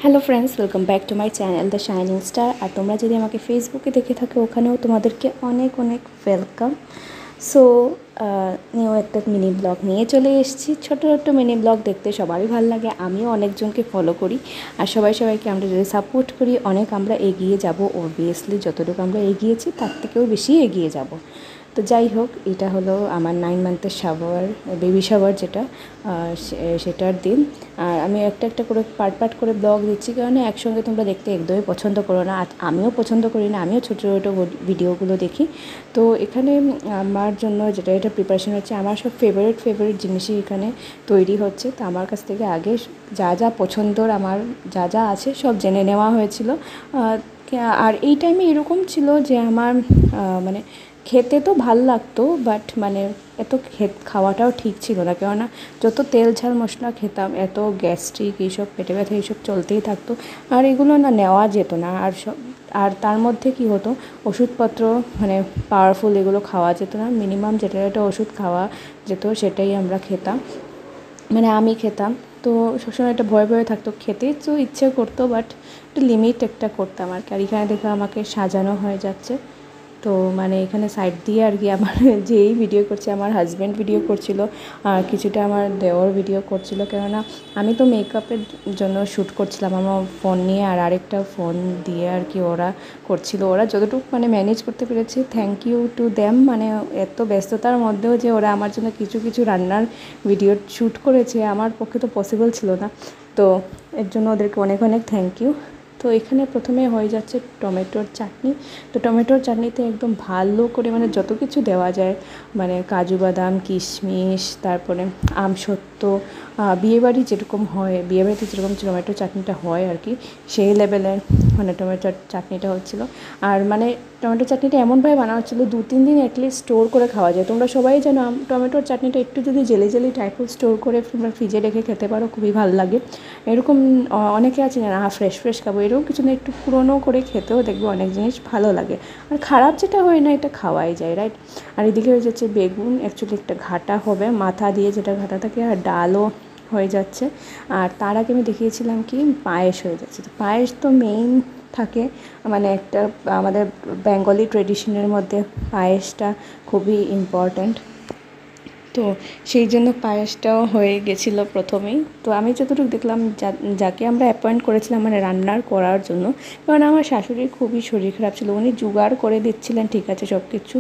Hello friends, welcome back to my channel the shining star. আর তোমরা যদি আমাকে ফেসবুকে দেখে থাকো, ওখানেও তোমাদেরকে অনেক অনেক ওয়েলকাম। সো নিউ একটা মিনি ব্লগ নিয়ে চলে এসেছি। ছোটো ছোট্টো মিনি ব্লগ দেখতে সবারই ভালো লাগে, আমিও অনেকজনকে ফলো করি আর সবাইকে আমরা যদি সাপোর্ট করি অনেক আমরা এগিয়ে যাব। অবভিয়াসলি যতটুকু আমরা এগিয়েছি তার থেকেও বেশি এগিয়ে যাব। তো যাই হোক, এটা হলো আমার 9 মান্থের শাওয়ার, বেবি শাওয়ার যেটা, সেটার দিন। আর আমি একটা করে পার্ট করে ব্লগ দিচ্ছি, কারণ একসঙ্গে তোমরা দেখতে একদমই পছন্দ করো না, আর আমিও পছন্দ করি না, আমিও ছোটো ছোটো ভিডিওগুলো দেখি। তো এখানে আমার জন্য এটা প্রিপারেশন হচ্ছে, আমার সব ফেভারিট জিনিসই এখানে তৈরি হচ্ছে। তো আমার কাছ থেকে আগে যা পছন্দর আমার যা আছে সব জেনে নেওয়া হয়েছিল। আর এই টাইমে এরকম ছিল যে আমার মানে খেতে তো ভাল লাগতো, বাট মানে এত খাওয়াটাও ঠিক ছিল না, কেননা যত তেল ঝাল মশলা খেতাম এত গ্যাস্ট্রিক এইসব পেটে ব্যথা এইসব চলতেই থাকতো, আর এগুলো না নেওয়া যেত না। আর তার মধ্যে কি হতো, ওষুধপত্র মানে পাওয়ারফুল এগুলো খাওয়া যেত না। মিনিমাম যেটা ওষুধ খাওয়া যেত সেটাই আমরা খেতাম, মানে আমি খেতাম। তো সবসময় একটা ভয়ে থাকতো, খেতে তো ইচ্ছে করতো, বাট একটা লিমিট একটা করতাম আর কি। আর এখানে দেখো আমাকে সাজানো হয়ে যাচ্ছে। তো মানে এখানে সাইড দিয়ে আর কি আমার যেই ভিডিও করছে, আমার হাজব্যান্ড ভিডিও করছিল আর কিছুটা আমার দেওর ভিডিও করছিল, কেননা আমি তো মেকআপের জন্য শ্যুট করছিলাম আমার ফোন নিয়ে, আর আরেকটা ফোন দিয়ে আর কি ওরা করছিল। ওরা যতটুকু মানে ম্যানেজ করতে পেরেছে, থ্যাংক ইউ টু দ্যাম। মানে এত ব্যস্ততার মধ্যেও যে ওরা আমার জন্য কিছু রান্নার ভিডিও শ্যুট করেছে, আমার পক্ষে তো পসিবল ছিল না। তো এর জন্য ওদেরকে অনেক অনেক থ্যাংক ইউ। তো এখানে প্রথমে হয়ে যাচ্ছে টমেটোর চাটনি। তো টমেটোর চাটনিতে একদম ভালো করে মানে যত কিছু দেওয়া যায়, মানে কাজু বাদাম, কিশমিশ, তারপরে আমসত্ত্ব, বিয়েবাড়ি যেরকম হয়, বিয়েবাড়িতে যেরকম টমেটো চাটনিটা হয় আর কি, সেই লেভেলের মানে টমেটোর চাটনিটা হচ্ছিলো। আর মানে টমেটো চাটনিটা এমনভাবে বানানো হচ্ছিলো 2-3 দিন অ্যাটলিস্ট স্টোর করে খাওয়া যায়। তোমরা সবাই জানো টমেটোর চাটনিটা একটু যদি জেলি টাইপের স্টোর করে তোমরা ফ্রিজে রেখে খেতে পারো, খুবই ভালো লাগে। এরকম অনেকে আছে না, ফ্রেশ খাবো, এরকম কিছু না, একটু পুরনো করে খেতেও দেখবে অনেক জিনিস ভালো লাগে। আর খারাপ যেটা হয় না, এটা খাওয়াই যায়, রাইট। আর এদিকে হয়ে যাচ্ছে বেগুন, অ্যাকচুয়ালি একটা ঘাটা হবে মাথা দিয়ে, যেটা ঘাটা থাকে, আর ডালও হয়ে যাচ্ছে। আর তার আগে আমি দেখিয়েছিলাম কি পায়েস হয়ে যাচ্ছে। তো পায়েস তো মেইন থাকে, মানে একটা আমাদের বেঙ্গলি ট্রেডিশনের মধ্যে পায়েসটা খুবই ইম্পর্ট্যান্ট। তো সেই জন্য পায়েসটাও হয়ে গেছিলো প্রথমেই। তো আমি যতটুকু দেখলাম, যাকে আমরা অ্যাপয়েন্ট করেছিলাম মানে রান্নার করার জন্য, কারণ আমার শাশুড়ির খুবই শরীর খারাপ ছিল, উনি জোগাড় করে দিচ্ছিলেন, ঠিক আছে, সব কিছু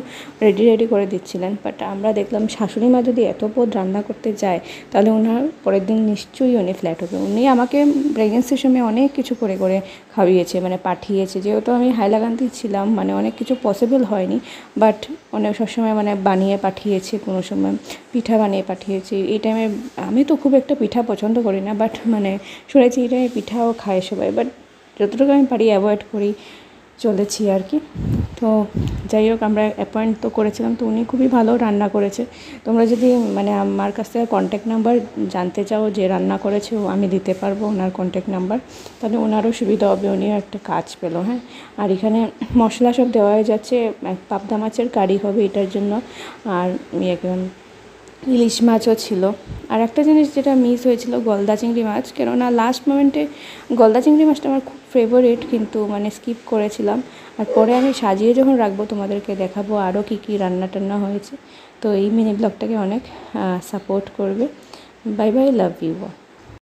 রেডি করে দিচ্ছিলেন। বাট আমরা দেখলাম শাশুড়ি মা যদি এত পদ রান্না করতে যায়, তাহলে ওনার পরের দিন নিশ্চয়ই উনি ফ্ল্যাট হবে। উনি আমাকে প্রেগনেন্সির সময় অনেক কিছু করে খাইয়েছে, মানে পাঠিয়েছে। যেহেতু আমি হাইলাকান্দি ছিলাম, মানে অনেক কিছু পসিবল হয়নি, বাট অনেক সবসময় মানে বানিয়ে পাঠিয়েছে, কোনো সময় পিঠা বানিয়ে পাঠিয়েছি। এই টাইমে আমি তো খুব একটা পিঠা পছন্দ করি না, বাট মানে শুনেছি এই টাইমে পিঠাও খায় সবাই, বাট যতটুকু আমি পারি অ্যাভয়েড করি চলেছি আর কি। তো যাই হোক, আমরা অ্যাপয়েন্ট তো করেছিলাম, তো উনি খুবই ভালো রান্না করেছে। তোমরা যদি মানে আমার কাছ থেকে কন্ট্যাক্ট নাম্বার জানতে চাও যে রান্না করেছে, আমি দিতে পারবো ওনার কন্ট্যাক্ট নাম্বার, তাহলে ওনারও সুবিধা হবে, উনিও একটা কাজ পেলো। হ্যাঁ, আর এখানে মশলা সব দেওয়া হয়ে যাচ্ছে, পাবদা মাছের কারি হবে এটার জন্য, আর একদম ইলিশ মাছও ছিল। আর একটা জিনিস যেটা মিস হয়েছিল, গলদা চিংড়ি মাছ, কেননা লাস্ট মোমেন্টে গলদা চিংড়ি মাছটা আমার খুব ফেভারিট, কিন্তু মানে স্কিপ করেছিলাম। আর পরে আমি সাজিয়ে যখন রাখবো তোমাদেরকে দেখাবো আরও কী রান্না টান্না হয়েছে। তো এই মিনি ব্লগটাকে অনেক সাপোর্ট করবে। Bye bye, love you.